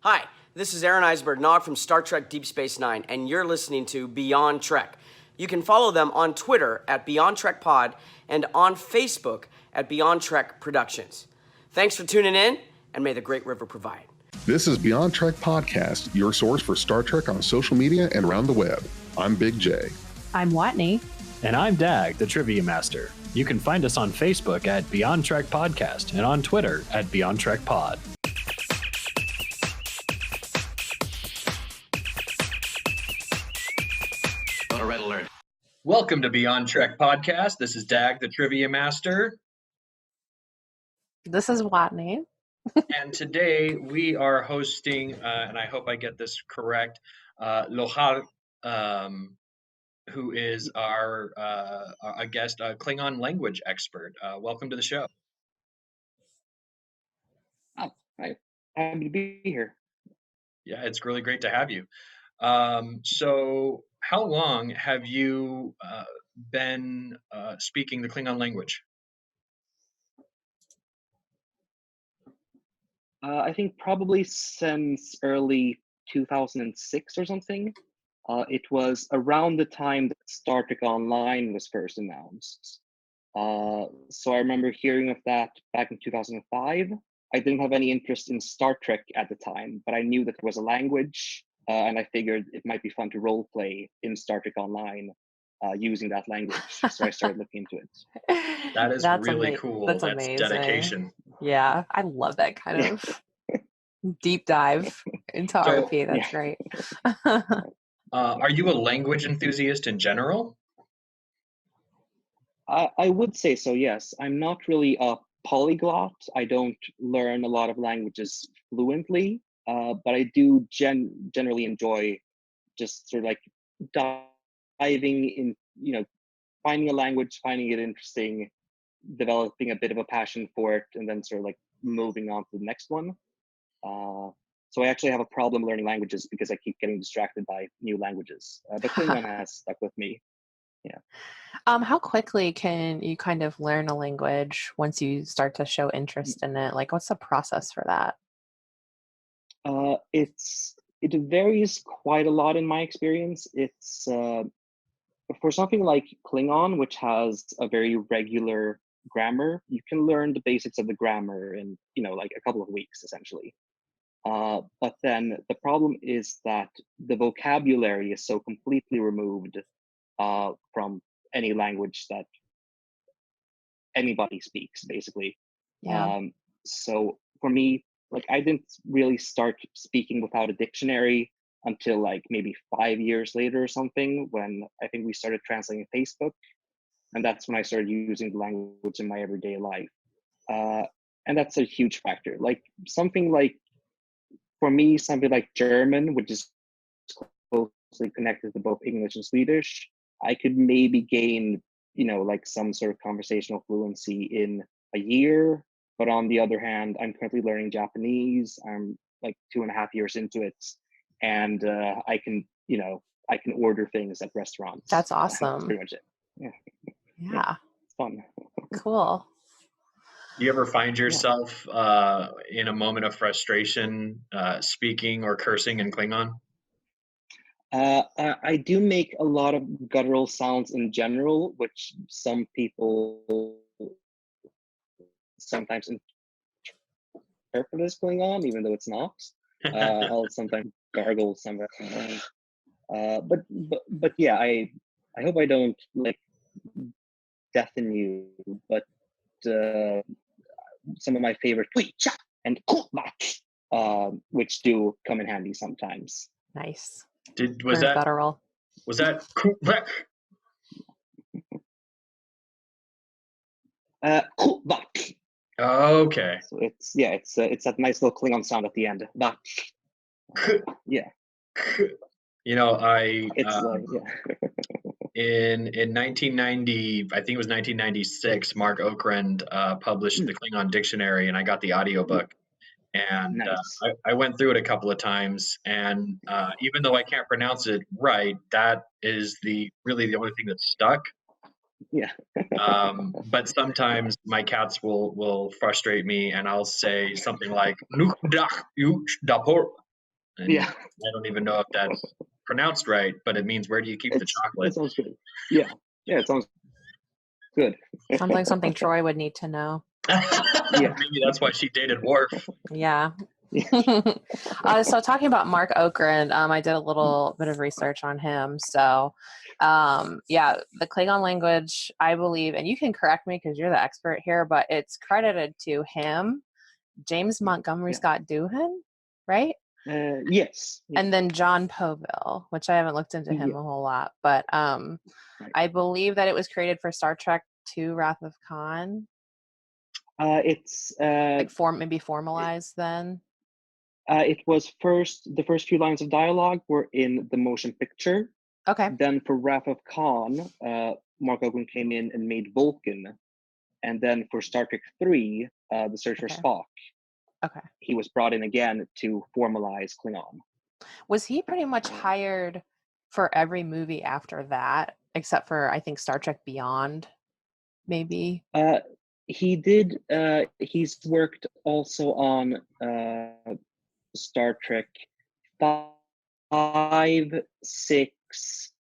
Hi, this is Aaron Eisberg Nog from Star Trek Deep Space Nine, and you're listening to Beyond Trek. You can follow them on Twitter at Beyond Trek Pod and on Facebook at Beyond Trek Productions. Thanks for tuning in, and may the Great River provide. This is Beyond Trek Podcast, your source for Star Trek on social media and around the web. I'm Big J. I'm Watney. And I'm Dag, the Trivia Master. You can find us on Facebook at Beyond Trek Podcast and on Twitter at Beyond Trek Pod. Red alert. Welcome to Beyond Trek Podcast. This is Dag, the Trivia Master. This is Watney. And today we are hosting, and I hope I get this correct, loghaD, who is our guest, a Klingon language expert. Welcome to the show. Oh, hi. Happy to be here. Yeah, it's really great to have you. So how long have you been speaking the Klingon language? I think probably since early 2006 or something. It was around the time that Star Trek Online was first announced. So I remember hearing of that back in 2005. I didn't have any interest in Star Trek at the time, but I knew that there was a language, and I figured it might be fun to role play in Star Trek Online using that language. So I started looking into it. That is really cool. That's amazing. Dedication. Yeah, I love that kind of deep dive into RP. That's great. Are you a language enthusiast in general? I would say so, yes. I'm not really a polyglot. I don't learn a lot of languages fluently, but I do generally enjoy just sort of like diving in, finding a language, finding it interesting, developing a bit of a passion for it, and then sort of like moving on to the next one. So I actually have a problem learning languages because I keep getting distracted by new languages. But Klingon has stuck with me. Yeah. How quickly can you kind of learn a language once you start to show interest in it? Like, what's the process for that? It varies quite a lot in my experience. It's for something like Klingon, which has a very regular grammar, you can learn the basics of the grammar in like a couple of weeks essentially. But then the problem is that the vocabulary is so completely removed from any language that anybody speaks, basically. Yeah. So for me, like I didn't really start speaking without a dictionary until like maybe 5 years later or something, when I think we started translating Facebook. And that's when I started using the language in my everyday life. And that's a huge factor. Like for me, something like German, which is closely connected to both English and Swedish, I could maybe gain, like some sort of conversational fluency in a year. But on the other hand, I'm currently learning Japanese. I'm like 2.5 years into it. And I can order things at restaurants. That's awesome. That's pretty much it. Yeah. It's fun. Cool. Do you ever find yourself in a moment of frustration speaking or cursing in Klingon? I do make a lot of guttural sounds in general, which some people sometimes interpret as Klingon, even though it's not. I'll sometimes gargle somewhere. But yeah, I hope I don't like deafen you, but some of my favorite and Qapla, which do come in handy sometimes. Nice. Was that guttural? Was that Qapla. okay? So it's that nice little Klingon sound at the end. Yeah. In 1990, I think it was 1996, Mark Okrand published the Klingon dictionary, and I got the audiobook. And Nice. I went through it a couple of times, and even though I can't pronounce it right, that is really the only thing that stuck. Yeah. But sometimes my cats will frustrate me, and I'll say something like And Yeah. I don't even know if that's pronounced right, but it means where do you keep the That chocolate? sounds good. Yeah. Yeah, it sounds good. Sounds like something Troy would need to know. Maybe that's why she dated Worf. Yeah. Yeah. So talking about Mark Okrand, I did a little bit of research on him. So, yeah, the Klingon language, I believe, and you can correct me because you're the expert here, but it's credited to him, James Montgomery Yeah. Scott Doohan, right? Yes. And then John Poville, which I haven't looked into him Yeah. a whole lot, but Right. I believe that it was created for Star Trek II: Wrath of Khan, It's like maybe formalized then. it was the first few lines of dialogue were in the motion picture. Okay. Then for Wrath of Khan, Mark Owen came in and made Vulcan. And then for Star Trek 3, The Search for Okay. Spock, Okay. he was brought in again to formalize Klingon. Was he pretty much hired for every movie after that, except for I think Star Trek Beyond, maybe? He did. He's worked also on Star Trek 5, 6,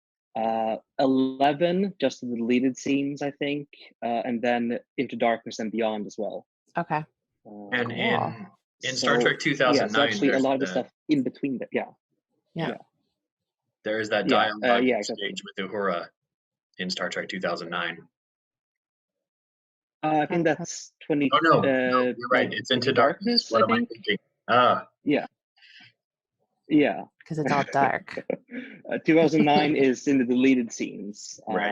11, just the deleted scenes, I think, and then Into Darkness and Beyond as well. Okay. And Cool. in Star Trek Yeah, 2009, so actually a there's lot of the stuff in between that. Yeah. Yeah. there is that Yeah, dialogue yeah, exactly. exchange with Uhura in Star Trek 2009. I think that's 20. Oh no, you're right. It's Into Darkness. What I am I think. thinking? Yeah. Yeah. Because it's all dark. 2009 is in the deleted scenes. Right.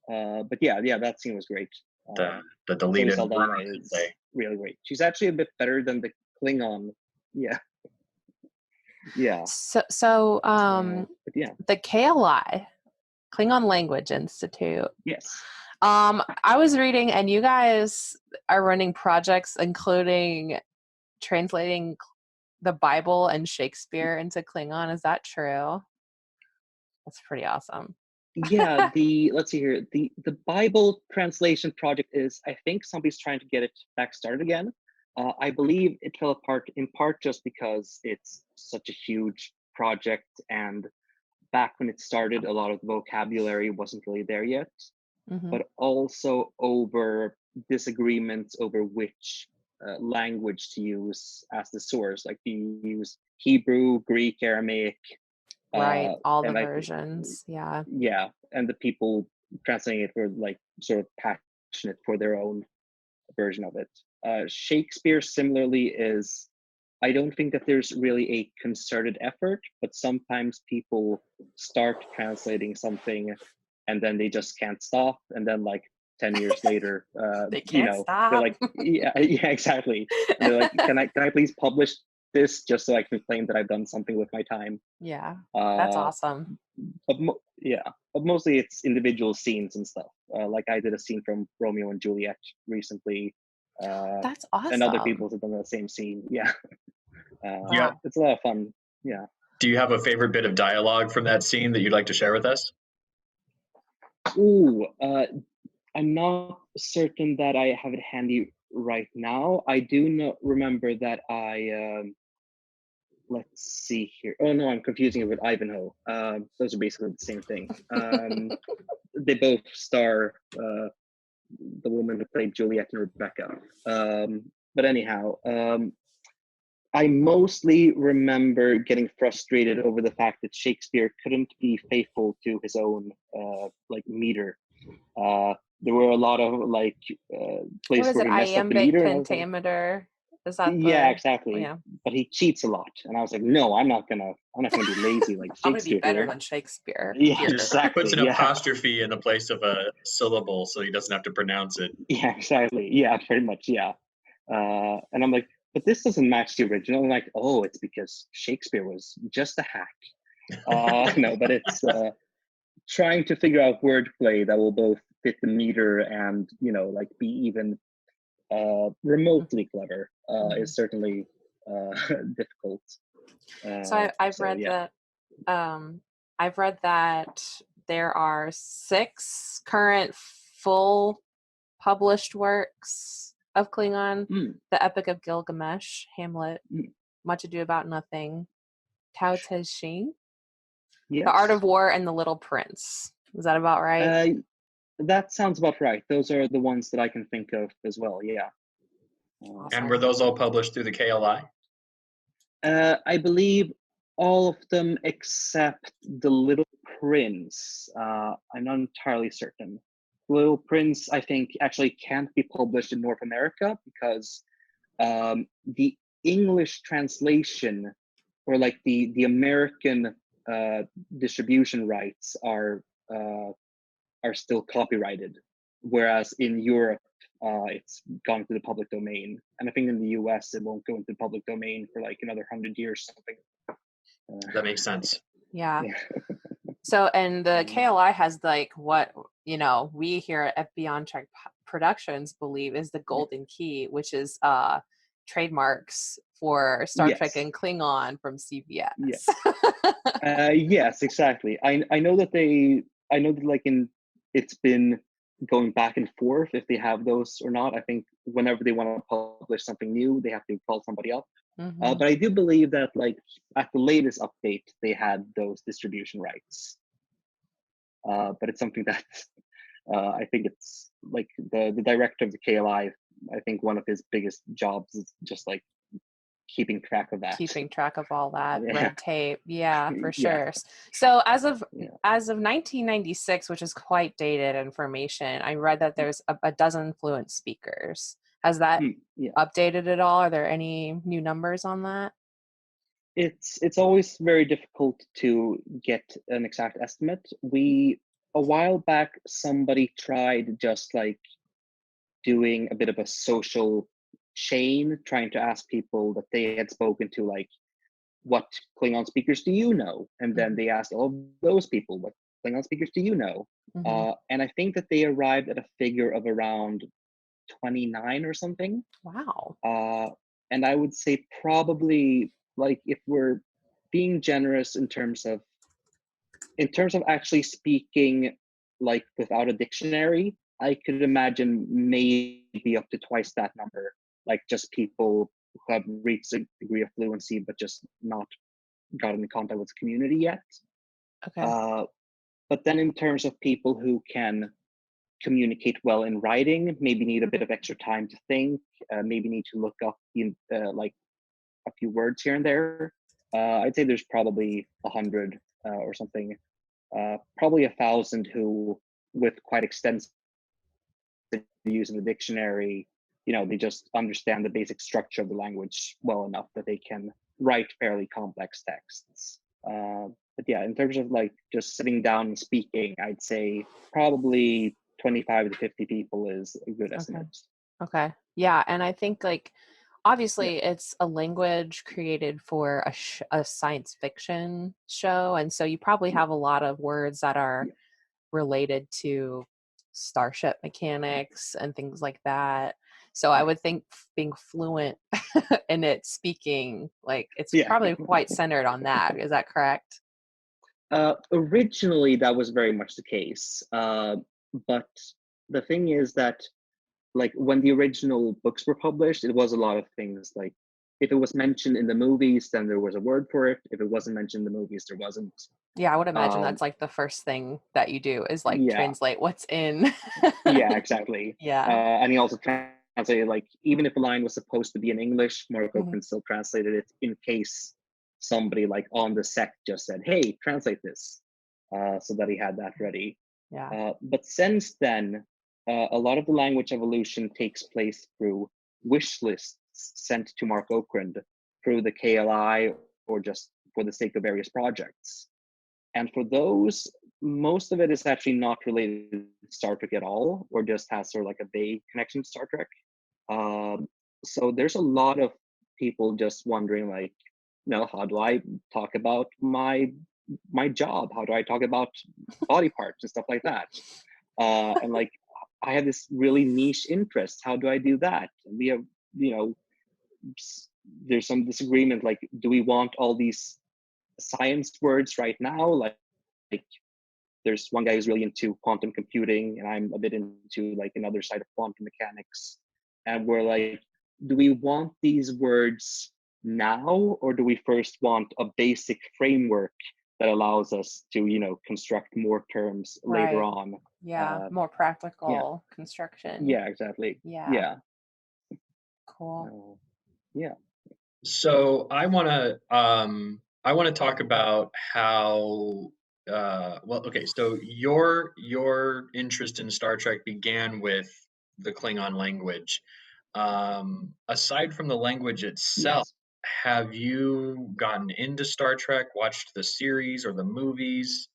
But yeah, that scene was great. The Zoe deleted Saldana Uhura, I'd is say. really great. She's actually a bit better than the Klingon. Yeah. Yeah. So But yeah. the KLI, Klingon Language Institute. Yes. I was reading, and you guys are running projects including translating the Bible and Shakespeare into Klingon. Is that true? That's pretty awesome. Yeah, let's see here. The Bible translation project is, I think somebody's trying to get it back started again. I believe it fell apart in part just because it's such a huge project, and back when it started, a lot of the vocabulary wasn't really there yet, Mhm. but also over disagreements over which language to use as the source. Like, do you use Hebrew, Greek, Aramaic? Right, all the and like, versions. Yeah. yeah, and the people translating it were like sort of passionate for their own version of it. Shakespeare similarly is, I don't think that there's really a concerted effort, but sometimes people start translating something and then they just can't stop, and then like 10 years later, They can't stop. they're like, yeah, exactly. And they're like, can I please publish this just so I can claim that I've done something with my time? Yeah, that's Uh, awesome. but mostly it's individual scenes and stuff. Like I did a scene from Romeo and Juliet recently, That's and other awesome. people have done the same scene. Yeah, Yeah. it's a lot of fun. Yeah. Do you have a favorite bit of dialogue from that scene that you'd like to share with us? Ooh, I'm not certain that I have it handy right now. I do remember that let's see here. Oh no, I'm confusing it with Ivanhoe. Those are basically the same thing. They both star the woman who played Juliet and Rebecca. But anyhow, I mostly remember getting frustrated over the fact that Shakespeare couldn't be faithful to his own like meter. There were a lot of like What places is where it? he messed up the Iambic meter, and I was like, pentameter? Is that yeah, the? exactly. Yeah. But he cheats a lot, and I was like, no, I'm not gonna be lazy like I'm gonna be Shakespeare better here. than Shakespeare. Yeah, He just exactly. puts an Yeah. apostrophe in the place of a syllable so he doesn't have to pronounce it. Yeah, exactly. Yeah, pretty much. Yeah. And I'm like, but this doesn't match the original. I'm like, oh, it's because Shakespeare was just a hack. No, but it's trying to figure out wordplay that will both fit the meter and, like be even remotely clever is certainly difficult. So I've read yeah. that. I've read that there are 6 current full published works of Klingon: Mm. The Epic of Gilgamesh, Hamlet, Mm. Much Ado About Nothing, Tao Te Ching, Yes. The Art of War, and The Little Prince. Is that about right? That sounds about right. Those are the ones that I can think of as well. Yeah. And were those all published through the KLI? I believe all of them except The Little Prince. I'm not entirely certain. Little Prince, I think, actually can't be published in North America because the English translation or like the American distribution rights are still copyrighted, whereas in Europe it's gone to the public domain, and I think in the US it won't go into the public domain for like another 100 years or something. That makes sense. Yeah. Yeah. So, and the KLI has like what, we here at Beyond Trek Productions believe is the golden key, which is trademarks for Star Trek Yes. and Klingon from CBS. Yes. Yes, exactly. I know that like it's been going back and forth if they have those or not. I think whenever they want to publish something new, they have to call somebody up. Mhm. But I do believe that like at the latest update, they had those distribution rights. But it's something that I think it's like the director of the KLI, I think one of his biggest jobs is just like keeping track of that. Keeping track of all that Yeah. red tape. Yeah, for Yeah. sure. So as of Yeah. 1996, which is quite dated information, I read that there's a dozen fluent speakers. Has that Yeah. updated at all? Are there any new numbers on that? It's always very difficult to get an exact estimate. A while back, somebody tried just like doing a bit of a social chain, trying to ask people that they had spoken to, like, what Klingon speakers do you know? And then they asked all of those people, what Klingon speakers do you know? Mhm. And I think that they arrived at a figure of around 29 or something. Wow. And I would say probably, like, if we're being generous in terms of actually speaking like without a dictionary, I could imagine maybe up to twice that number, like just people who have reached a degree of fluency but just not gotten in contact with the community yet. Okay. But then in terms of people who can communicate well in writing, maybe need a bit of extra time to think, maybe need to look up like a few words here and there, I'd say there's probably 100 or something, probably 1,000 who, with quite extensive use of the dictionary, they just understand the basic structure of the language well enough that they can write fairly complex texts. But yeah, in terms of like just sitting down and speaking, I'd say probably 25 to 50 people is a good estimate. Okay. Yeah, and I think like obviously it's a language created for a science fiction show, and so you probably have a lot of words that are related to starship mechanics and things like that. So I would think being fluent in it, speaking, like it's probably quite centered on that. Is that correct? Originally, that was very much the case. But the thing is that, like, when the original books were published, it was a lot of things. Like, if it was mentioned in the movies, then there was a word for it. If it wasn't mentioned in the movies, there wasn't. Yeah, I would imagine that's like the first thing that you do is like translate what's in. Yeah, exactly. Yeah. And he also translated, like, even if a line was supposed to be in English, Mark Oakland still translated it in case somebody like on the set just said, "Hey, translate this," so that he had that ready. Yeah. But since then, a lot of the language evolution takes place through wish lists sent to Mark Oakland through the KLI or just for the sake of various projects. And for those, most of it is actually not related to Star Trek at all, or just has sort of like a vague connection to Star Trek. So there's a lot of people just wondering, like, how do I talk about my job? How do I talk about body parts and stuff like that? And like, I have this really niche interest. How do I do that? And we have, there's some disagreement. Like, do we want all these science words right now? Like there's one guy who's really into quantum computing, and I'm a bit into like another side of quantum mechanics. And we're like, do we want these words now, or do we first want a basic framework that allows us to, construct more terms later Right. on? Yeah. More Yeah, practical construction. yeah, exactly. Yeah. Yeah, Cool. yeah. So I want to talk about how well, okay, so your interest in Star Trek began with the Klingon language. Aside from the language itself, Yes. have you gotten into Star Trek, watched the series or the movies?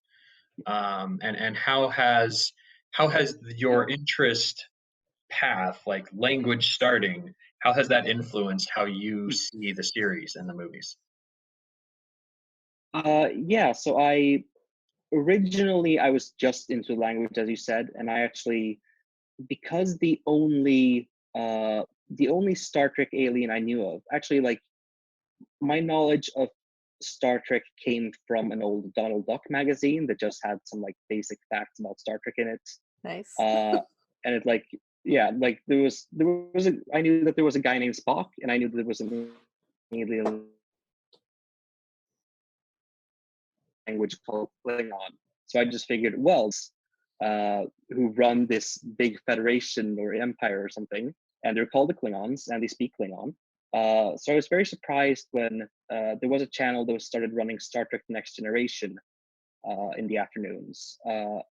And how has your interest path, like language starting, how has that influenced how you see the series and the movies? Yeah, so originally I was just into language, as you said, and I actually, because the only Star Trek alien I knew of, actually, like, my knowledge of Star Trek came from an old Donald Duck magazine that just had some like basic facts about Star Trek in it. Nice. And it, like, yeah, like there was I knew that there was a guy named Spock, and I knew that there was an alien language called Klingon. So I just figured, well, who run this big federation or empire or something, and they're called the Klingons, and they speak Klingon. So I was very surprised when there was a channel that was started running Star Trek Next Generation in the afternoons,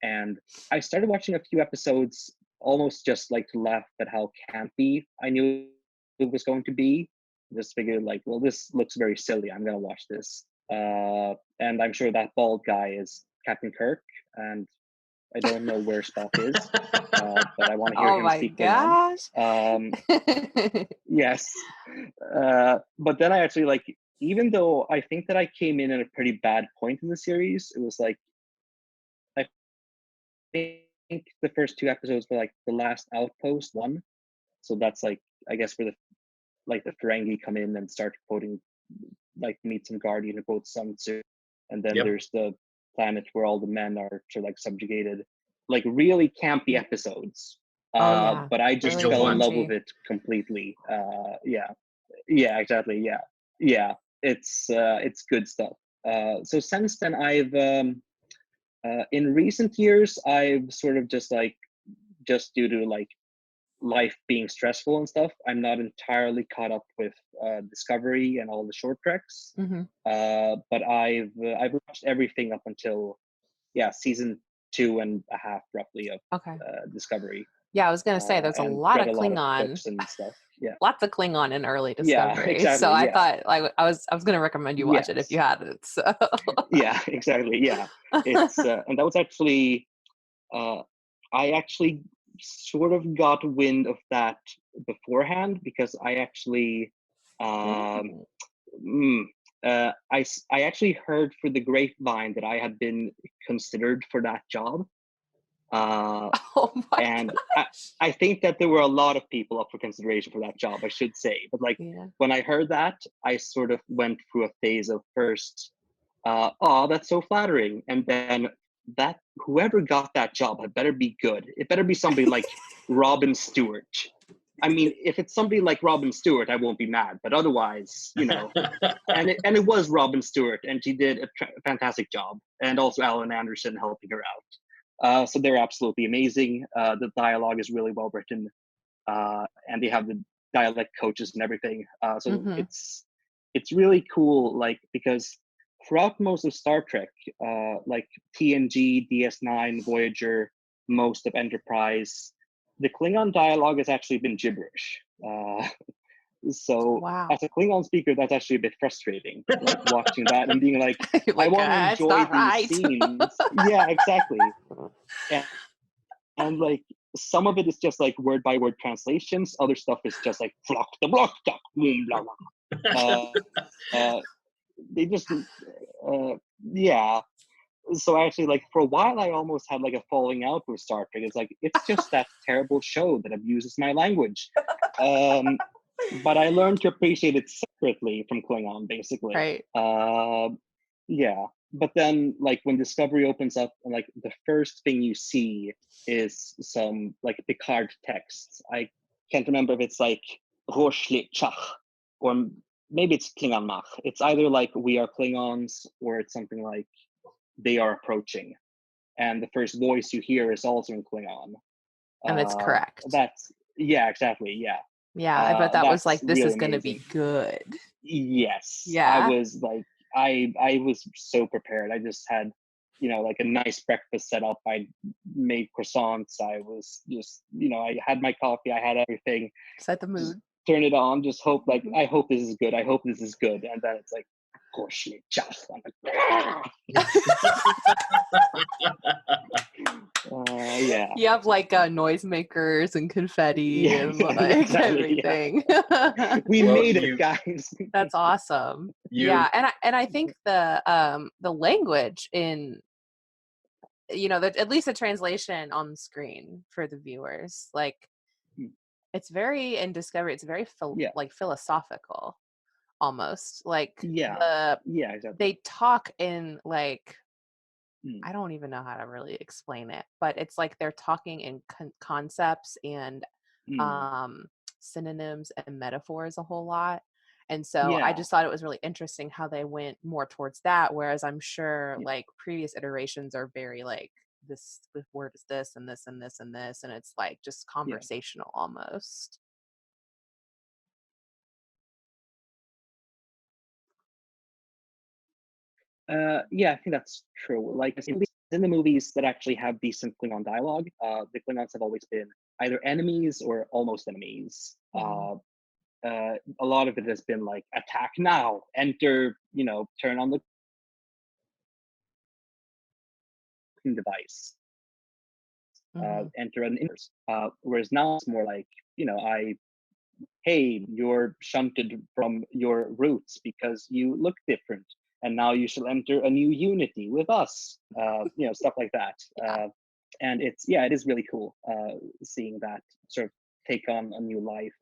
and I started watching a few episodes, almost just like to laugh at how campy I knew it was going to be. Just figured, like, well, this looks very silly. I'm gonna watch this. And I'm sure that bald guy is Captain Kirk, and I don't know where Spock is, but I want to hear Oh him my speak Klingon. gosh. Yes, but then I actually, like, even though I think that I came in at a pretty bad point in the series, it was like, I think the first two episodes were like the last outpost one, so that's like, I guess, where the Ferengi come in and start quoting, like, meet some guardian who quotes Sun Tzu, and then Yep. there's the planet where all the men are sort of like subjugated, like really campy episodes. Oh yeah. But I just Really fell in love campy. with it completely. Yeah, exactly. Yeah, it's good stuff. So since then, I've in recent years, I've sort of just due to like life being stressful and stuff, I'm not entirely caught up with Discovery and all the short treks. Hmm. But I've watched everything up until, yeah, season 2.5 roughly of Okay. Discovery, Yeah, I was gonna say there's a and lot read of a lot of Klingon, books and stuff. Yeah, lots of Klingon in early yeah, Discovery. So exactly. I Yeah, thought, like, I was gonna recommend you watch it if you yes, hadn't. So yeah, exactly. Yeah, it's and that was actually uh, I actually sort of got wind of that beforehand, because I actually um, Ooh. I actually heard through the grapevine that I had been considered for that job. Uh, Oh my and gosh. I think that there were a lot of people up for consideration for that job, I should say. But like, Yeah. when I heard that, I sort of went through a phase of first, oh, that's so flattering. And then that whoever got that job had better be good. It better be somebody like Robin Stewart. I mean, if it's somebody like Robin Stewart, I won't be mad. But otherwise, and it was Robin Stewart, and she did a fantastic job, and also Alan Anderson helping her out. So they're absolutely amazing. The dialogue is really well written, and they have the dialect coaches and everything. So Hmm. it's really cool, like, because throughout most of Star Trek, like TNG, DS9, Voyager, most of Enterprise, the Klingon dialogue has actually been gibberish. So Wow. as a Klingon speaker, that's actually a bit frustrating, like watching that and being like, You're I like, want to it's enjoy not these right. scenes. Yeah, exactly. And, and like, some of it is just like word by word translations. Other stuff is just like flock the block duck, boom, blah, blah. Uh, they just yeah. So actually, like, for a while I almost had like a falling out with Star Trek. It's like, it's just that terrible show that abuses my language. But I learned to appreciate it separately from Klingon, basically. Right. Yeah. But then, like, when Discovery opens up, and like the first thing you see is some like Picard texts. I can't remember if it's like Roshli Chach or maybe it's Klingon Mach. It's either like we are Klingons, or it's something like they are approaching, and the first voice you hear is also in Klingon. And it's correct. That's exactly, yeah. Yeah, I bet that was That's like, this really is going to be amazing. good. Yes, Yeah. I was like, I was so prepared. I just had, like a nice breakfast set up. I made croissants. I was just, I had my coffee. I had everything. Set the Just mood. turn it on. Just hope, like, I hope this is good. I hope this is good. And then it's like, gosh, just. I'm like, yeah. You have like noisemakers and confetti Yeah, and exactly, like exactly, yeah. everything. We Well, made it, guys. That's awesome. You- Yeah, and I think the language in, at least the translation on the screen for the viewers, like it's very, in Discovery, it's very Yeah. like philosophical almost. Like Yeah, exactly. they talk in like, I don't even know how to really explain it, but it's like they're talking in concepts and synonyms and metaphors a whole lot. And so I Yeah. just thought it was really interesting how they went more towards that, whereas I'm sure like previous iterations are very like, this word is this and this and this and this, and it's like just conversational almost. Yeah, I think that's true. Like in the movies that actually have decent Klingon dialogue, the Klingons have always been either enemies or almost enemies. A lot of it has been like, attack now, enter, turn on the device, enter an inverse. Whereas now it's more like, hey, you're shunted from your roots because you look different, and now you shall enter a new unity with us. Stuff like that. And it is really cool seeing that sort of take on a new life,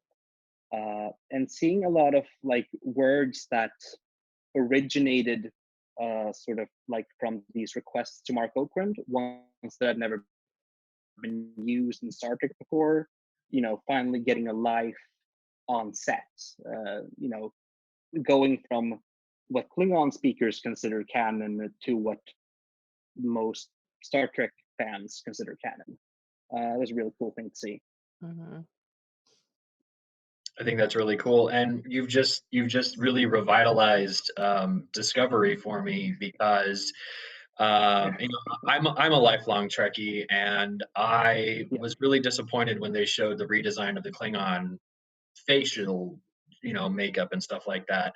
and seeing a lot of like words that originated sort of like from these requests to Mark Okrand, ones that had never been used in Star Trek before, finally getting a life on set, going from what Klingon speakers consider canon to what most Star Trek fans consider canon. It was a really cool thing to see. I think that's really cool, and you've just really revitalized Discovery for me, because I'm a lifelong Trekkie, and I was really disappointed when they showed the redesign of the Klingon facial, makeup and stuff like that.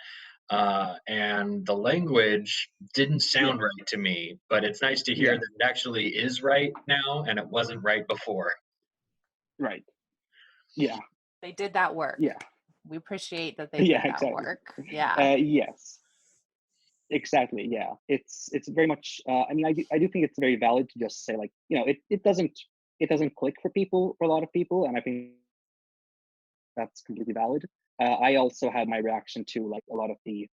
And the language didn't sound right to me, but it's nice to hear that it actually is right now, and it wasn't right before. Right. Yeah. They did that work. Yeah. We appreciate that they did that work. Yeah. Yes. Exactly. Yeah. It's very much. I mean, I do think it's very valid to just say, like, it doesn't click for a lot of people, and I think that's completely valid. I also had my reaction to like a lot of the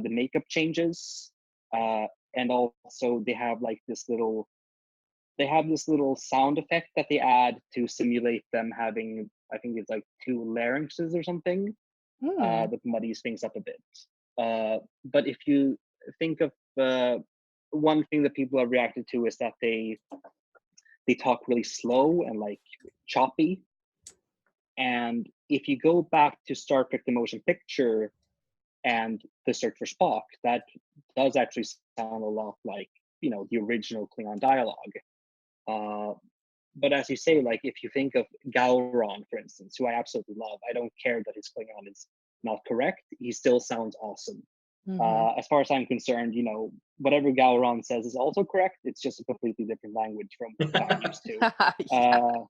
makeup changes, and also they have this little sound effect that they add to simulate them having, I think it's like 2 larynxes or something, that muddies things up a bit. But if you think of one thing that people have reacted to is that they talk really slow and like choppy. And if you go back to Star Trek the Motion Picture and The Search for Spock, that does actually sound a lot like, the original Klingon dialogue. But as you say, like, if you think of Gowron, for instance, who I absolutely love, I don't care that his Klingon is not correct. He still sounds awesome. As far as I'm concerned, whatever Gowron says is also correct. It's just a completely different language from what I'm used to.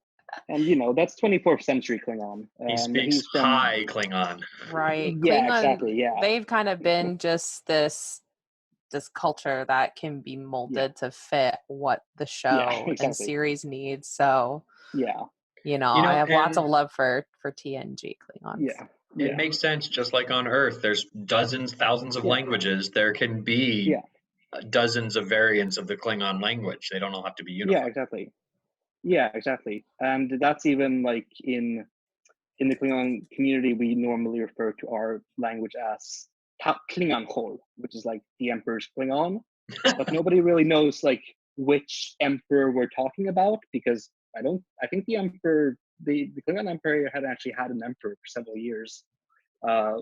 And that's 24th century Klingon. He speaks high Klingon. Right. Yeah, Klingon, exactly. Yeah. They've kind of been just this culture that can be molded to fit what the show and series needs. So I have lots of love for TNG Klingons. It makes sense. Just like on Earth, there's dozens, thousands of languages. There can be dozens of variants of the Klingon language. They don't all have to be unified. Yeah, exactly. And that's even like in the Klingon community, we normally refer to our language as Klingon Hol, which is like the Emperor's Klingon, but nobody really knows like which emperor we're talking about, because I think the emperor, the Klingon Empire had actually had an emperor for several years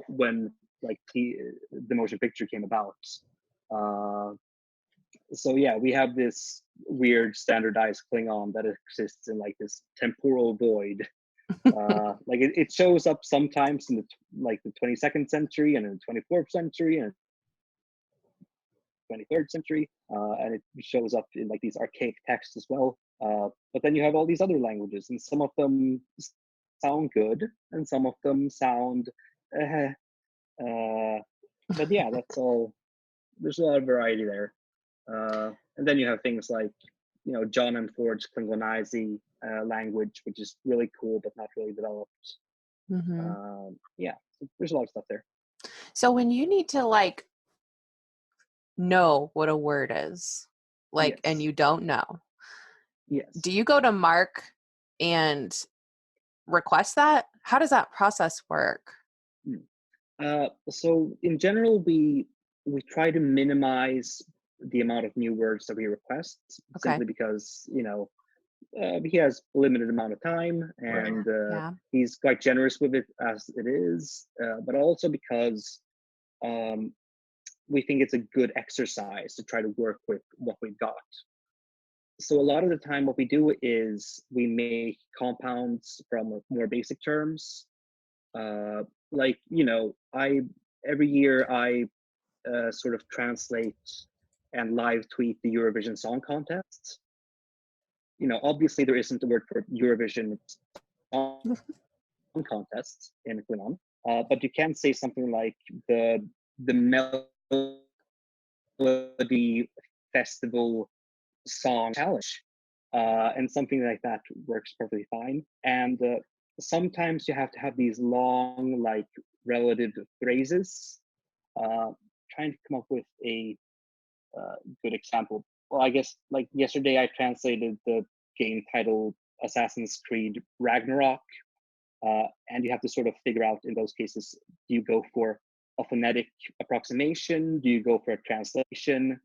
when like the motion picture came about. So yeah, we have this weird standardized Klingon that exists in like this temporal void. Like it shows up sometimes in the 22nd century and in the 24th century and 23rd century, and it shows up in like these archaic texts as well. But then you have all these other languages, and some of them sound good, and some of them sound. But yeah, that's all. There's a lot of variety there. And then you have things like, John and Ford's Klingonize language, which is really cool but not really developed. Yeah, so there's a lot of stuff there. So when you need to like know what a word is, like, Yes. and you don't know, Yes. do you go to Mark and request that? How does that process work? So in general, we try to minimize the amount of new words that we request, simply because he has a limited amount of time, and he's quite generous with it as it is, but also because we think it's a good exercise to try to work with what we've got. So a lot of the time what we do is we make compounds from more basic terms. Like, every year I sort of translate and live tweet the Eurovision Song Contest. Obviously there isn't a word for Eurovision Song Contest in Klingon, but you can say something like the Melody Festival Song Challenge, and something like that works perfectly fine. And sometimes you have to have these long, like, relative phrases. Trying to come up with a good example. Well, I guess like yesterday I translated the game title Assassin's Creed Ragnarok, and you have to sort of figure out in those cases, do you go for a phonetic approximation? Do you go for a translation?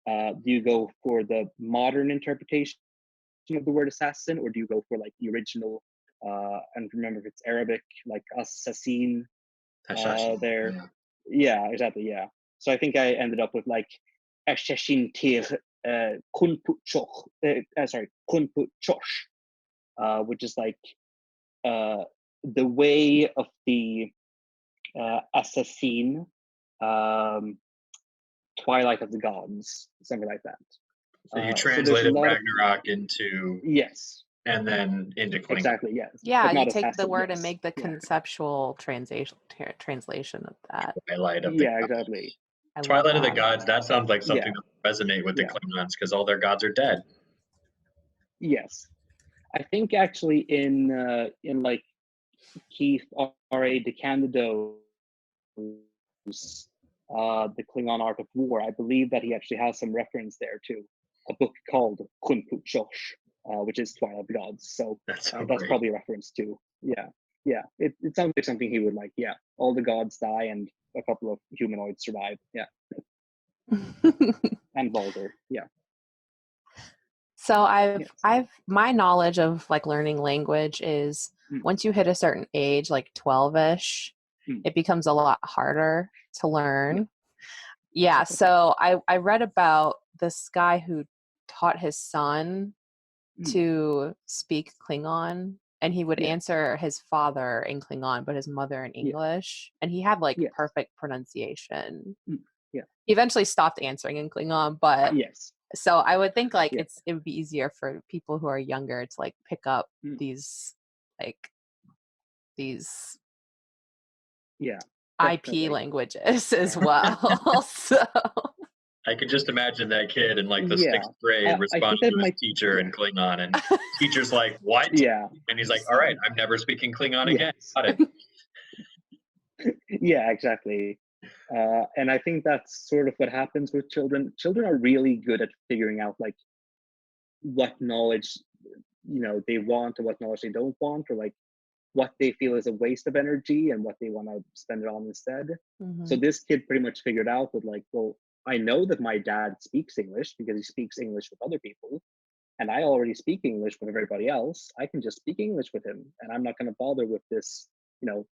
Do you go for the modern interpretation of the word assassin, or do you go for like the original? And remember, if it's Arabic, like assassin, there. Yeah, exactly. Yeah. So I think I ended up with like assassin tir kunpuchoch. Sorry, kunpuchosh, which is like the way of the assassin. Twilight of the Gods, something like that. So you translated Ragnarok into and then into Klingon. Exactly, yes. Yeah, you take the word and make the conceptual translation of that. Twilight of the Gods. Exactly. Twilight of the Gods. That sounds like something that would resonate with the Klingons because all their gods are dead. Yes, I think actually in like Keith R.A. DeCandido's the Klingon Art of War, I believe that he actually has some reference there to a book called Kunpuchosh, which is Twilight of the Gods. So that's probably a reference to, it sounds like something he would like. Yeah, all the gods die and a couple of humanoids survive. Yeah. And Baldur. Yeah. So my knowledge of like learning language is once you hit a certain age, like 12-ish, it becomes a lot harder to learn. Yeah. So I read about this guy who taught his son to speak Klingon, and he would answer his father in Klingon, but his mother in English. And he had like perfect pronunciation. Yeah. He eventually stopped answering in Klingon, but so I would think like it would be easier for people who are younger to like pick up these IP languages as well. So I could just imagine that kid in like the 6th grade responding to his teacher in Klingon, and teacher's like, "What?" Yeah. And he's like, "All right, I'm never speaking Klingon again." Got it. Yeah, exactly. And I think that's sort of what happens with children. Children are really good at figuring out like what knowledge they want or what knowledge they don't want, or like what they feel is a waste of energy and what they want to spend it on instead. Mhm. So this kid pretty much figured out that like, well, I know that my dad speaks English because he speaks English with other people, and I already speak English with everybody else. I can just speak English with him, and I'm not going to bother with this,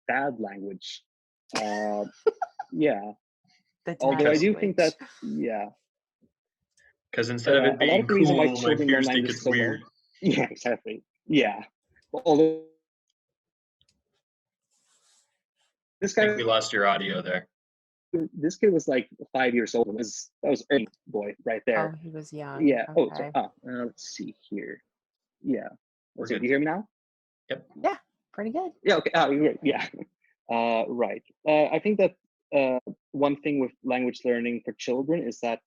dad language. Yeah. The dad Although I do think that, language. yeah, Because instead of it a lot being of the reason why cool, my children learn peers think language it's so well. weird. Yeah, exactly. Yeah. Although this I guy think we lost your audio there. this kid was like 5 years old. That was early boy right Oh, there. he was young. Yeah. Oh, so, Okay. let's see here. Yeah. We're Let's see. good. Do you hear me now? Yep. Yeah, pretty good. Yeah. Okay. Yeah. Right. I think that one thing with language learning for children is that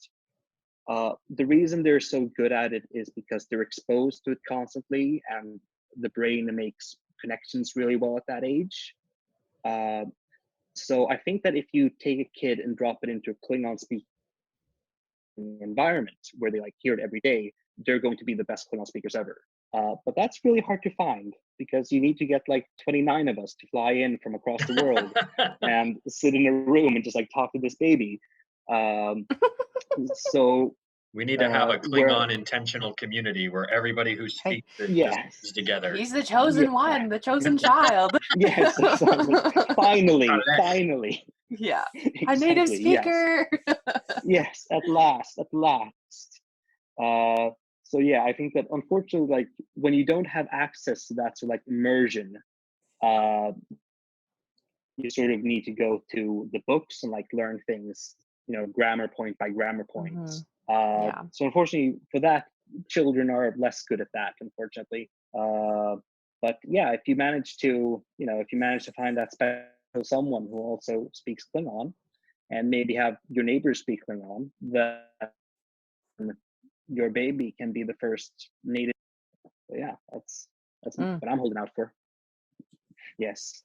the reason they're so good at it is because they're exposed to it constantly, and the brain makes connections really well at that age. So I think that if you take a kid and drop it into a Klingon speaking environment where they like hear it every day, they're going to be the best Klingon speakers ever. But that's really hard to find because you need to get like 29 of us to fly in from across the world and sit in a room and just like talk to this baby. So We need to have a where Klingon intentional community where everybody who Hey, speaks it just yes, is together. he's the chosen yeah, one, the chosen child. yes, exactly. Finally, Yeah. A native exactly, yes. speaker. Yes, at last. So yeah, I think that unfortunately, like when you don't have access to that sort of like immersion, uh, you sort of need to go to the books and like learn things, grammar point by grammar point. Mhm. Uh, Yeah. So unfortunately for that, children are less good at that, unfortunately. But yeah, if you manage to, find that special someone who also speaks Klingon, and maybe have your neighbors speak Klingon, then your baby can be the first native. So yeah, that's Mm. what I'm holding out for. Yes,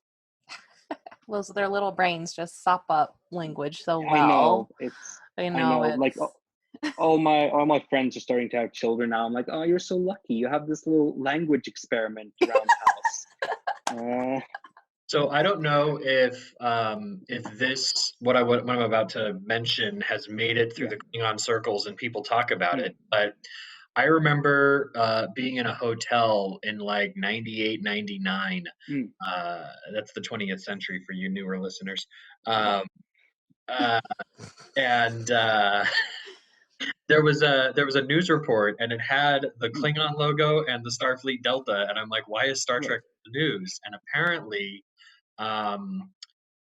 Well, so their little brains just sop up language so I know well. I know like it's all my friends are starting to have children now. I'm like, oh, you're so lucky. You have this little language experiment around the house. So I don't know if this what I'm about to mention has made it through Yeah. the Klingon circles and people talk about Mm. it, but I remember being in a hotel in like 98, 99. Mm. That's the 20th century for you newer listeners. Wow. Uh, and there was a news report and it had the Mm. Klingon logo and the Starfleet Delta, and I'm like, why is Star Right. Trek in the news? And apparently, um,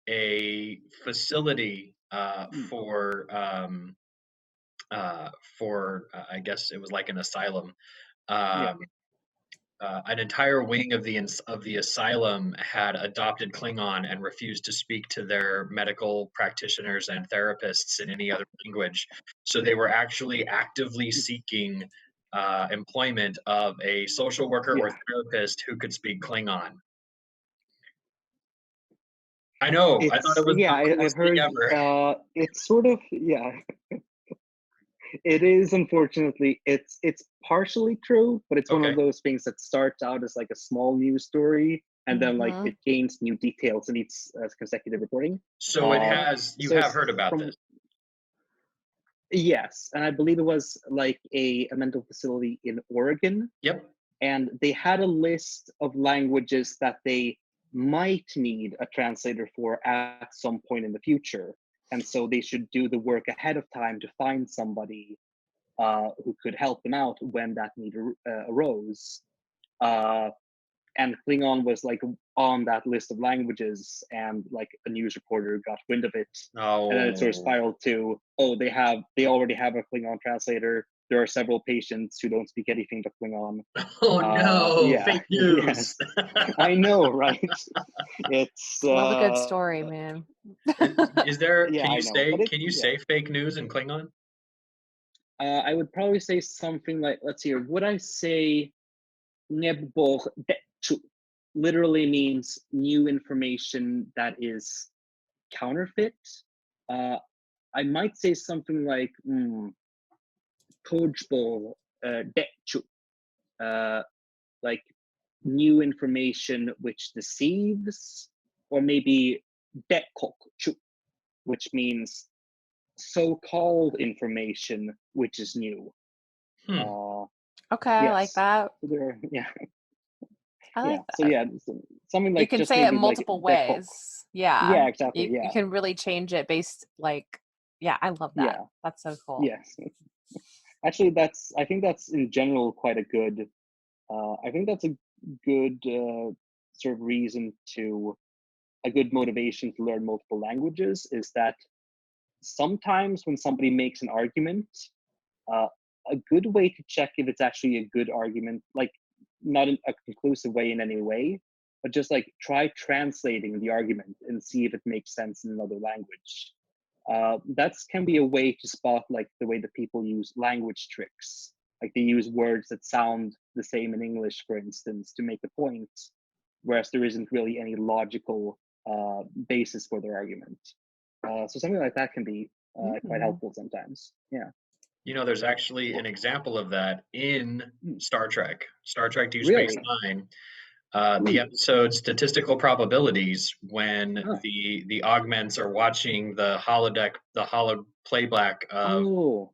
a facility Mm. for I guess it was like an asylum. Yeah. Um, an entire wing of the asylum had adopted Klingon and refused to speak to their medical practitioners and therapists in any other language. So they were actually actively seeking employment of a social worker or Yeah. therapist who could speak Klingon. I know. I thought it was the I've coolest thing heard. ever. It's sort of It is, unfortunately, it's partially true, but it's one of Okay. those things that starts out as like a small news story, and then like Mhm. it gains new details and needs consecutive reporting. So you So have heard about from this. Yes, and I believe it was like a mental facility in Oregon, Yep. and they had a list of languages that they might need a translator for at some point in the future, and so they should do the work ahead of time to find somebody who could help them out when that need arose. Uh, and Klingon was like on that list of languages, and like a news reporter got wind of it, and then it sort of Oh. spiraled to, oh, they already have a Klingon translator. There are several patients who don't speak anything but Klingon. Oh no, Yeah, fake news. yes, I know, right? It's Love a good story, man. Is there, yeah, I know, but can you yeah. say fake news in Klingon? I would probably say something like, let's see, would I say Nebor literally means new information that is counterfeit. I might say something like Pojbol Dechu, like new information which deceives, or maybe dekokchu, which means so-called information which is new. Okay, I like Yes. that. Yeah. I like Yeah. So that. yeah, something You like can just say it maybe like multiple dekok. ways. Yeah. Yeah, exactly. You Yeah. can really change it based yeah, I love that. Yeah. That's so cool. Yes. Actually, I think that's in general quite a good. I think that's a good sort of reason a good motivation to learn multiple languages is that sometimes when somebody makes an argument, uh, a good way to check if it's actually a good argument, like not in a conclusive way in any way, but just like try translating the argument and see if it makes sense in another language. That can be a way to spot like the way that people use language tricks. Like they use words that sound the same in English, for instance, to make a point, whereas there isn't really any logical basis for their argument. So something like that can be quite helpful sometimes. Yeah. You know, there's actually an example of that in Star Trek Deep Space Really? Nine. The episode Statistical Probabilities, when the augments are watching the holodeck, the holo playback of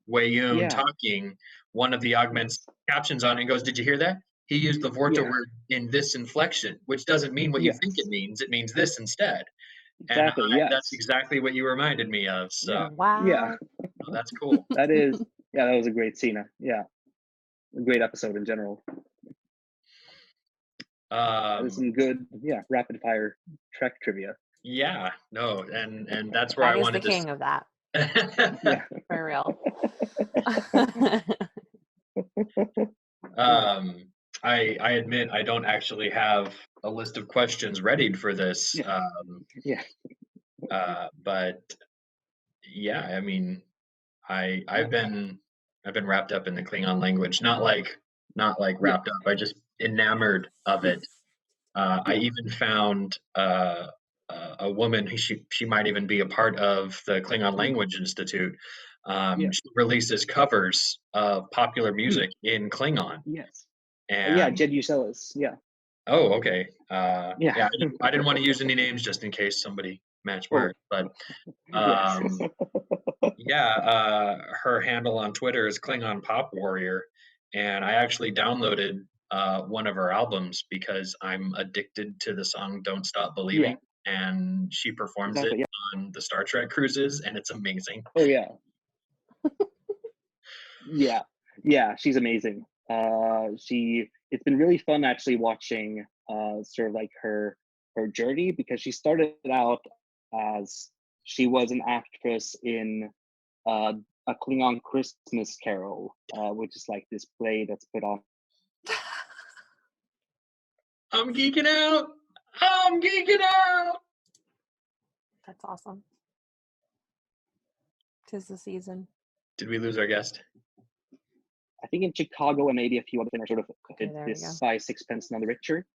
Wei-Yun talking, one of the augments captions on it and goes, "Did you hear that? He used the Vorta word in this inflection, which doesn't mean what you think it means. It means this instead." Exactly. And that's exactly what you reminded me of. So Wow. Yeah. oh, that's cool. That is, yeah, that was a great scene. Yeah. A great episode in general. There's some good, rapid fire Trek trivia. Yeah, no, and that's where I That is the wanted king of that. Yeah. For real. I admit I don't actually have a list of questions readied for this. But yeah, I mean, I've been wrapped up in the Klingon language, not like wrapped up. I just enamored of it. I even found a woman who she might even be a part of the Klingon Language Institute. She releases covers of popular music in Klingon. Yes. And Jed Uselis. Yeah. oh, okay. Yeah. I didn't want to use any names just in case somebody matched words, but Yes. her handle on Twitter is Klingon Pop Warrior, and I actually downloaded one of her albums because I'm addicted to the song "Don't Stop Believing," and she performs it on the Star Trek cruises, and it's amazing. Oh yeah. Yeah, she's amazing. It's been really fun actually watching sort of like her journey, because she started out as she was an actress in a Klingon Christmas Carol, which is like this play that's put on. I'm geeking out. I'm geeking out. That's awesome. 'Tis the season. Did we lose our guest? I think in Chicago and maybe a few other things sort of did this by Sixpence None the Richer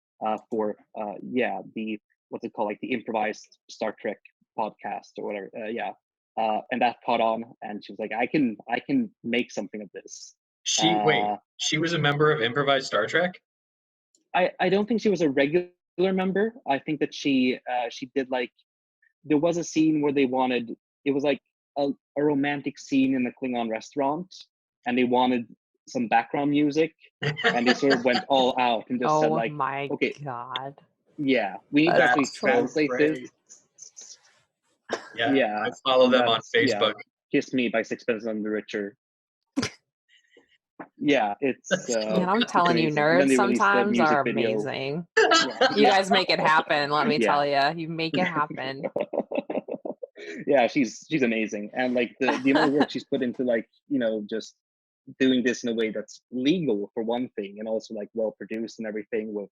for the what's it called, like the improvised Star Trek podcast or whatever. And that caught on, and she was like, I can make something of this. She was a member of improvised Star Trek? I don't think she was a regular member. I think that she did, like, there was a scene where it was like a romantic scene in the Klingon restaurant, and they wanted some background music, and they sort of went all out and just said, like, my okay, God. Yeah, we need to actually translate this. Yeah, I follow them on Facebook. Kiss Me by Sixpence None the Richer. Yeah, it's. Man, I'm telling you, nerds sometimes are amazing. You guys make it happen. Let me tell you, you make it happen. Yeah, she's amazing, and like the amount of work she's put into, like, just doing this in a way that's legal for one thing, and also like well produced and everything, with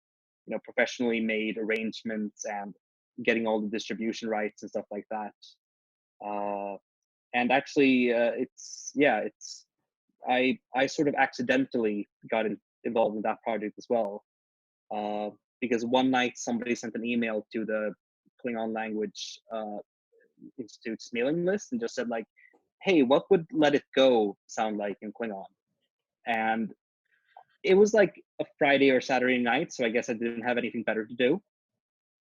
professionally made arrangements and getting all the distribution rights and stuff like that. And actually, I sort of accidentally got involved in that project as well, because one night somebody sent an email to the Klingon Language Institute's mailing list and just said, like, hey, what would "Let It Go" sound like in Klingon? And it was like a Friday or Saturday night, so I guess I didn't have anything better to do.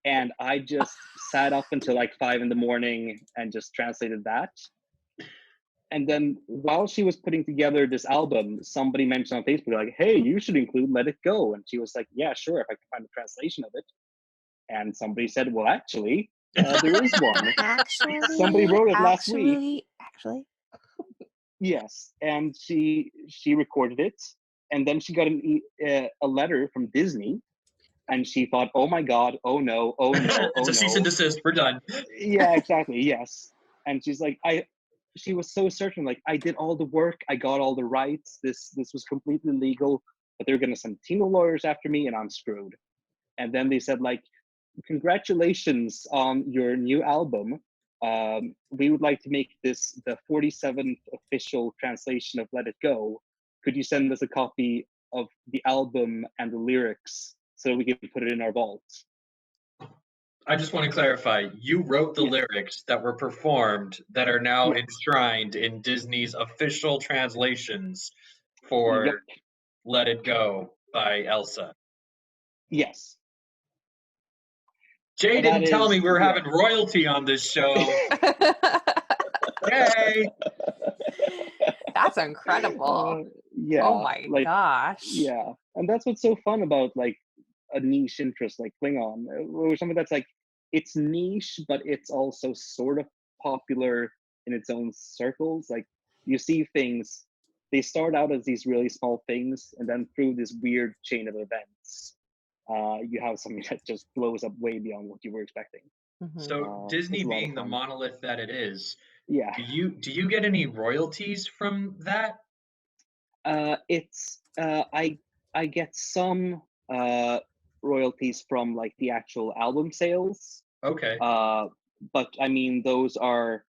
And I just sat up until like 5 a.m. and just translated that. And then while she was putting together this album, somebody mentioned on Facebook, like, hey, you should include Let It Go. And she was like, yeah, sure, if I can find a translation of it. And somebody said, well, actually, there is one. Somebody wrote it last week. Actually. Yes. And she recorded it. And then she got a letter from Disney. And she thought, oh my God, oh no, oh no, oh It's a cease no. and desist. We're done. Yeah, exactly. Yes. And she's like, she was so certain, like, I did all the work, I got all the rights, this was completely legal, but they're gonna send a team of lawyers after me and I'm screwed. And then they said, like, congratulations on your new album. We would like to make this the 47th official translation of Let It Go. Could you send us a copy of the album and the lyrics so we can put it in our vault? I just want to clarify, you wrote the lyrics that were performed that are now enshrined in Disney's official translations for Let It Go by Elsa. Yes. Jay didn't tell me we were having royalty on this show. Yay! That's incredible. Yeah. Oh my gosh. Yeah. And that's what's so fun about like a niche interest like Klingon, or something that's like, it's niche, but it's also sort of popular in its own circles. Like you see things, they start out as these really small things, and then through this weird chain of events, you have something that just blows up way beyond what you were expecting. So Disney being the monolith that it is, yeah. Do you get any royalties from that? I get some royalties from like the actual album sales. Okay. But I mean, those are,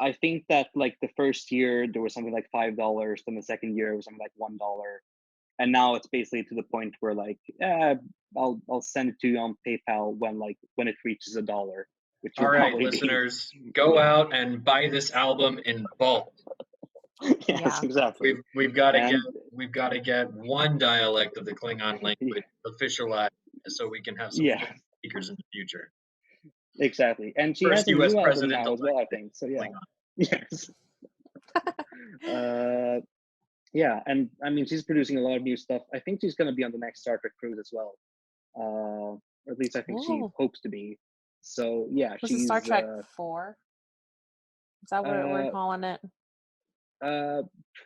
I think that like the first year there was something like $5, then the second year it was something like $1, and now it's basically to the point where like, I'll send it to you on PayPal when it reaches $1. Which all right, listeners, go out and buy this album in bulk. Yes, exactly. We've got to get one dialect of the Klingon language officialized so we can have some speakers in the future. Exactly. And she First has a US new album president now as well, I think. So yeah. Yes. Yeah, and I mean she's producing a lot of new stuff. I think she's gonna be on the next Star Trek cruise as well. Or at least I think she hopes to be. So yeah, she's Star Trek 4. Is that what we're calling it?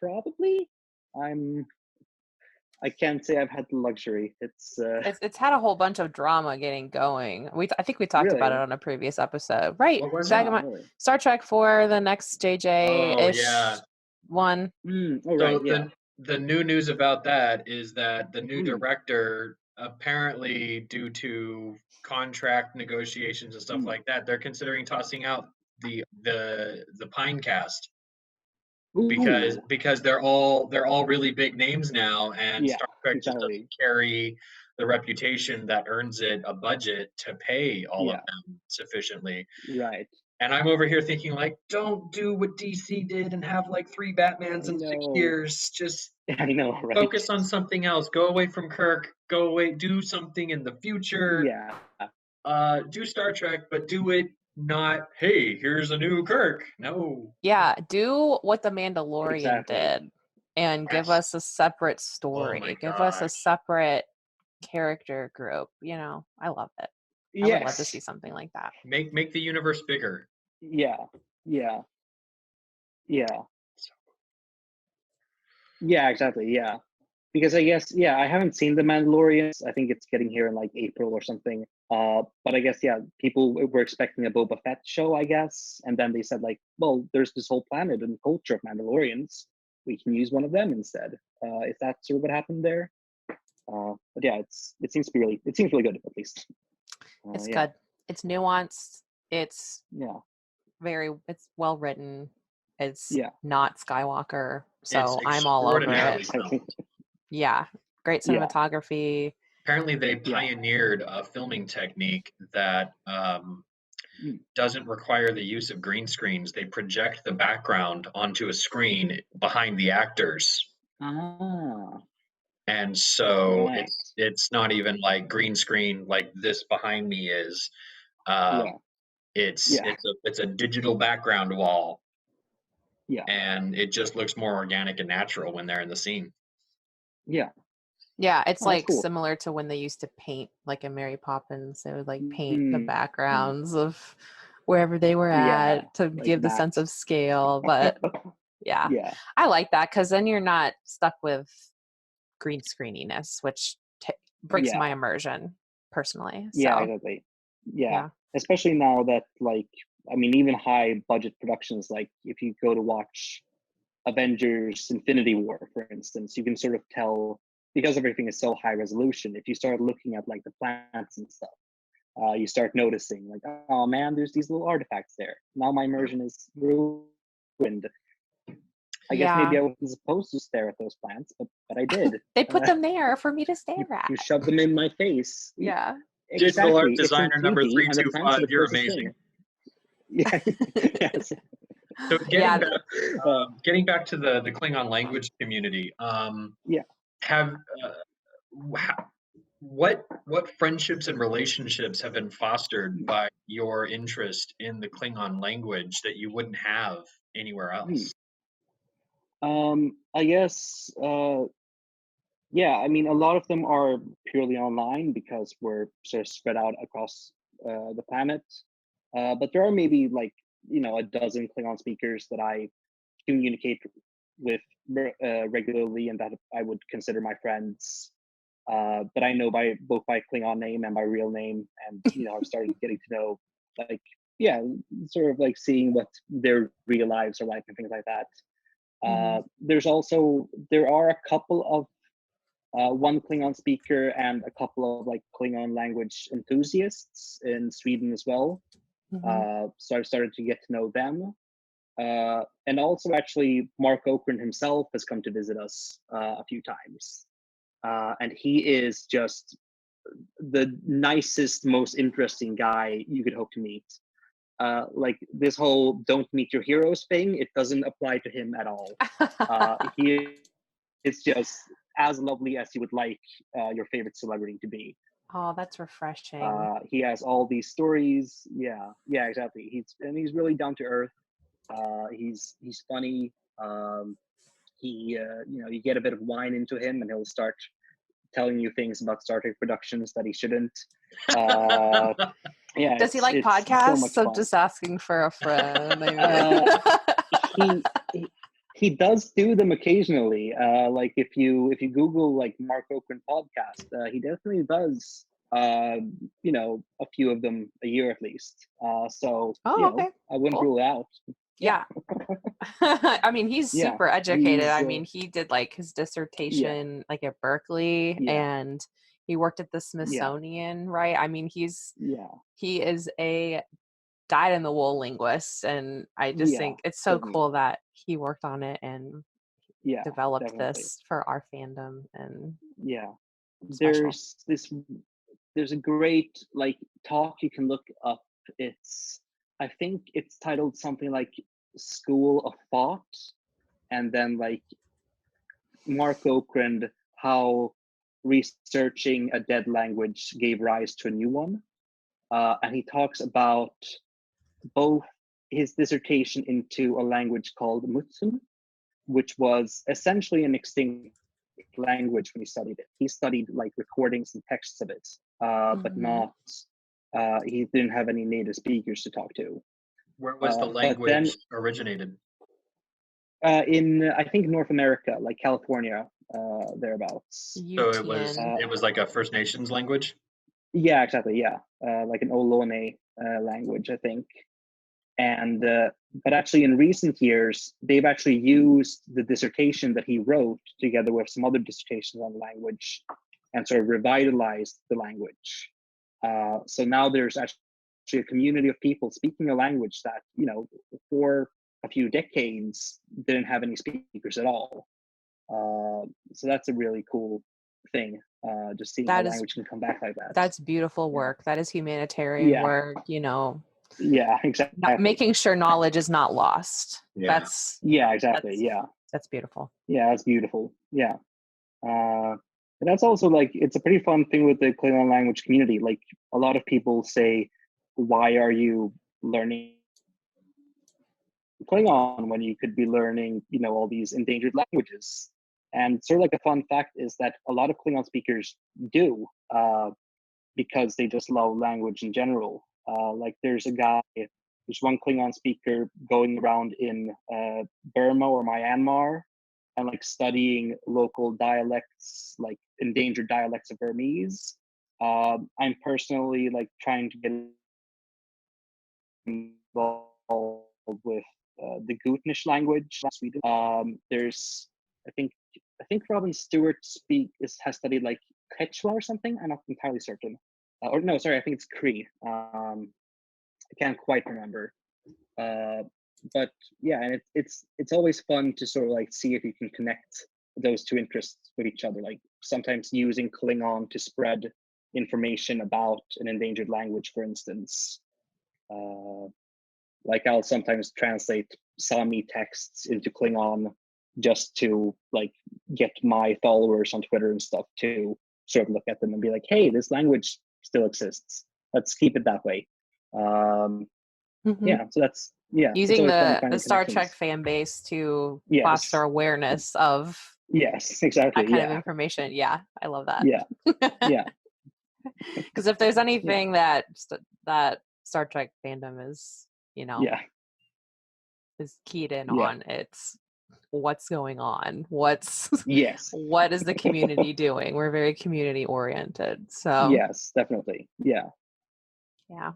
Probably. I can't say I've had the luxury. It's had a whole bunch of drama getting going. I think we talked about it on a previous episode, right? Star Trek 4, the next JJ-ish one. The new news about that is that the new director, apparently due to contract negotiations and stuff like that, they're considering tossing out the Pine cast. Because they're all really big names now, and Star Trek just doesn't carry the reputation that earns it a budget to pay all of them sufficiently. Right. And I'm over here thinking, like, don't do what DC did and have like 3 Batmans in 6 years. Just I know, right? Focus on something else. Go away from Kirk. Go away. Do something in the future. Yeah. Do Star Trek, but do it not, hey, here's a new Kirk. No. Yeah, do what the Mandalorian did and give us a separate story. Give us a separate character group. You know, I love it. I would love to see something like that. Make the universe bigger. Yeah. Yeah, exactly. Yeah. Because I guess, I haven't seen The Mandalorian. I think it's getting here in like April or something. But I guess, people were expecting a Boba Fett show, I guess. And then they said like, well, there's this whole planet and culture of Mandalorians. We can use one of them instead. Is that sort of what happened there? But yeah, it seems really good, at least. It's good. It's nuanced. It's it's well written. It's not Skywalker. So I'm all over it. Yeah. Great cinematography. Apparently they pioneered a filming technique that doesn't require the use of green screens. They project the background onto a screen behind the actors. Ah. And so Right. it's not even like green screen like this behind me is. Um, Yeah. it's Yeah. it's a digital background wall, Yeah. and it just looks more organic and natural when they're in the scene. Yeah. Yeah, it's Oh, that's like cool. similar to when they used to paint, like in Mary Poppins, they would like paint the Mhm. backgrounds of wherever they were Yeah. at to Like give the sense maps. of scale. But yeah, Yeah. I like that because then you're not stuck with green screeniness, which breaks Yeah. my immersion personally. Yeah, So exactly. Yeah. yeah. Especially now that, like, I mean, even high budget productions, like if you go to watch Avengers Infinity War, for instance, you can sort of tell because everything is so high resolution. If you start looking at like the plants and stuff, you start noticing like, oh man, there's these little artifacts there. Now my immersion is ruined. I guess Yeah. maybe I wasn't supposed to stare at those plants, but I did. They put them there for me to You, stare at. you shoved them in my face. Yeah. Digital art Exactly. It's in designer number 3D, and the plants are 325, the you're closest amazing. thing. Yeah. Yes. So Yeah. getting back to the Klingon language community, Yeah. have what friendships and relationships have been fostered by your interest in the Klingon language that you wouldn't have anywhere else? I guess. Yeah. I mean, a lot of them are purely online because we're sort of spread out across the planet. But there are maybe like a dozen Klingon speakers that I communicate with regularly and that I would consider my friends. But I know both by Klingon name and by real name, and I've started getting to know, like, yeah, sort of like seeing what their real lives are like and things like that. Mhm. There are a couple of one Klingon speaker and a couple of like Klingon language enthusiasts in Sweden as well. Mhm. So I've started to get to know them. And also, actually, Mark Okren himself has come to visit us a few times. And he is just the nicest, most interesting guy you could hope to meet. Like this whole "don't meet your heroes" thing, it doesn't apply to him at all. He is just as lovely as you would like your favorite celebrity to be. Oh, that's refreshing. He has all these stories. Yeah, exactly. He's really down to earth. He's funny. He you get a bit of wine into him, and he'll start telling you things about Star Trek productions that he shouldn't. Uh, yeah, Does he like it's so podcasts? much So fun. just asking for a friend. He, he he does do them occasionally. Like if you Google like Mark Okren podcast, he definitely does. A few of them a year at least. So Oh, okay. I wouldn't Cool. rule it out. Yeah. I mean, he's Yeah, super educated. he's, I mean, he did like his dissertation like at Berkeley Yeah. and he worked at the Yeah. Smithsonian, right? I mean, he is a dyed in the wool linguist, and I just think it's so certainly. cool that he worked on it and Yeah, developed definitely. this for our fandom and Yeah. special. There's a great like talk you can look up. I think it's titled something like School of Thought, and then like Mark Okren, how researching a dead language gave rise to a new one. And he talks about both his dissertation into a language called Mutsun, which was essentially an extinct language when he studied it. He studied like recordings and texts of it, but not. He didn't have any native speakers to talk to. Where was the language originated? In I think North America, like California, thereabouts. So it was like a First Nations language? Yeah, exactly. Yeah, like an Ohlone language, I think. And but actually, in recent years, they've actually used the dissertation that he wrote together with some other dissertations on language, and sort of revitalized the language. So now there's actually a community of people speaking a language that for a few decades didn't have any speakers at all. So that's a really cool thing. Just seeing how language can come back like that. That's beautiful work. That is humanitarian work. Yeah, exactly. Making sure knowledge is not lost. Yeah. Exactly. That's beautiful. Yeah, that's beautiful. Yeah. And that's also like, it's a pretty fun thing with the Klingon language community. Like a lot of people say, why are you learning Klingon when you could be learning, all these endangered languages? And sort of like a fun fact is that a lot of Klingon speakers do, because they just love language in general. Like there's one Klingon speaker going around in Burma or Myanmar and like studying local dialects, like endangered dialects of Burmese. I'm personally like trying to get involved with the Gutnish language in Sweden. There's, I think Robin Stewart has studied like Quechua or something. I'm not entirely certain. Or no, sorry, I think it's Cree. I can't quite remember. But yeah, and it's always fun to sort of like see if you can connect those two interests with each other. Like sometimes using Klingon to spread information about an endangered language, for instance. Like I'll sometimes translate Sami texts into Klingon just to like get my followers on Twitter and stuff to sort of look at them and be like, hey, this language still exists. Let's keep it that way. Yeah, so that's using the Star Trek fan base to foster awareness of exactly that kind of information. Yeah, I love that. Yeah. Because if there's anything that Star Trek fandom is, is keyed in on, it's what's going on, what is the community doing. We're very community oriented, so yes, definitely. Yeah, a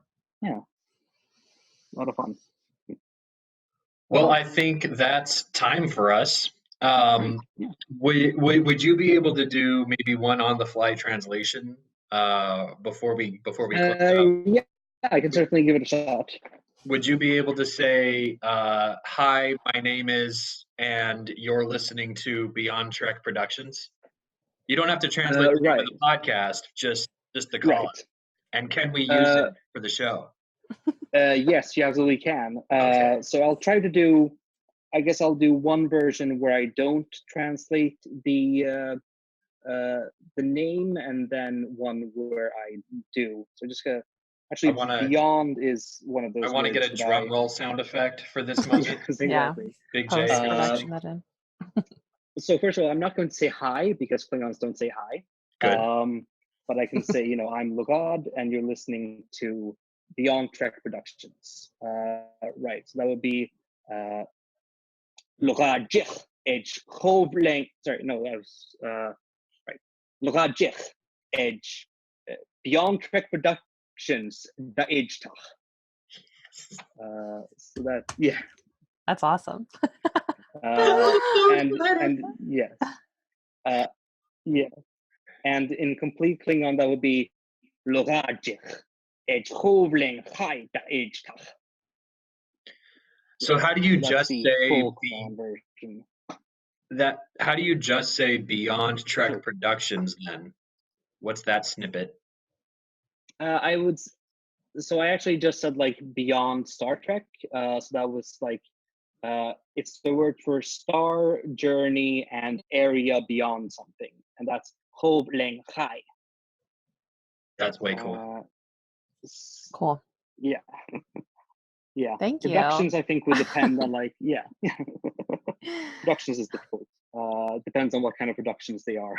lot of fun. Well, I think that's time for us. Would you be able to do maybe one on the fly translation before we close out? Yeah, I can certainly give it a shot. Would you be able to say, hi, my name is, and you're listening to Beyond Trek Productions? You don't have to translate the name of the podcast, just the call. Right. And can we use it for the show? Yes, you absolutely can. Okay. So I'll try to do, I guess I'll do one version where I don't translate the name, and then one where I do. So just actually, Beyond is one of those. I want to get a drum roll sound effect for this moment. Exactly. Yeah, Big J. Post-production that in. So first of all, I'm not going to say hi because Klingons don't say hi. Good. But I can say, I'm loghaD, and you're listening to Beyond Trek Productions. Right. So that would be loghaD edge hovling. Sorry, no, that was right. loghaD edge Beyond Trek Productions the edge so that that's awesome. and yes. And in complete Klingon, that would be loghaD edge hovling high the edge. So how do you just say that? How do you just say Beyond Trek Productions then? What's that snippet? So I actually just said like Beyond Star Trek. So that was like it's the word for star, journey, and area beyond something, and that's hovling high. That's way cool. Cool. Yeah. Yeah. Thank you. Productions, I think, would depend on like, Productions is difficult. Depends on what kind of productions they are.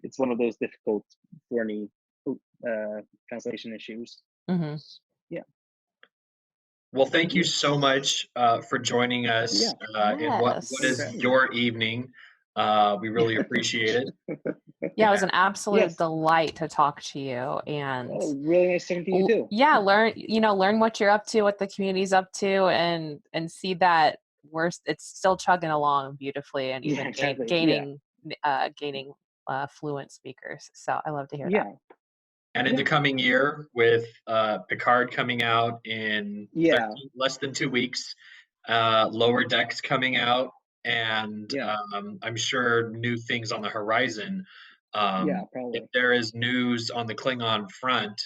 It's one of those difficult, thorny translation issues. Mm-hmm. Yeah. Well, thank you so much for joining us in what is your evening. We really appreciate it. Yeah, it was an absolute delight to talk to you, and really nice talking to you too. Yeah, learn what you're up to, what the community's up to, and see that it's still chugging along beautifully, and even gaining fluent speakers. So I love to hear that. And in the coming year, with Picard coming out in less than 2 weeks, Lower Decks coming out, and I'm sure new things on the horizon. Probably. If there is news on the Klingon front,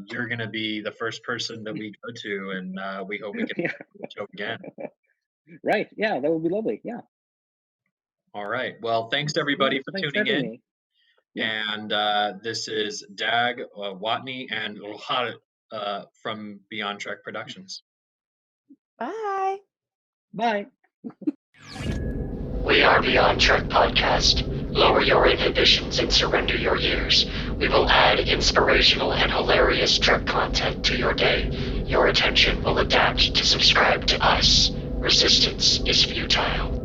you're going to be the first person that we go to, and we hope we can show again. Right. Yeah, that would be lovely. Yeah. All right. Well, thanks everybody for tuning in. And this is Dag, Watney, and loghaD from Beyond Trek Productions. Bye. Bye. We are Beyond Trek Podcast. Lower your inhibitions and surrender your ears. We will add inspirational and hilarious Trek content to your day. Your attention will adapt to subscribe to us. Resistance is futile.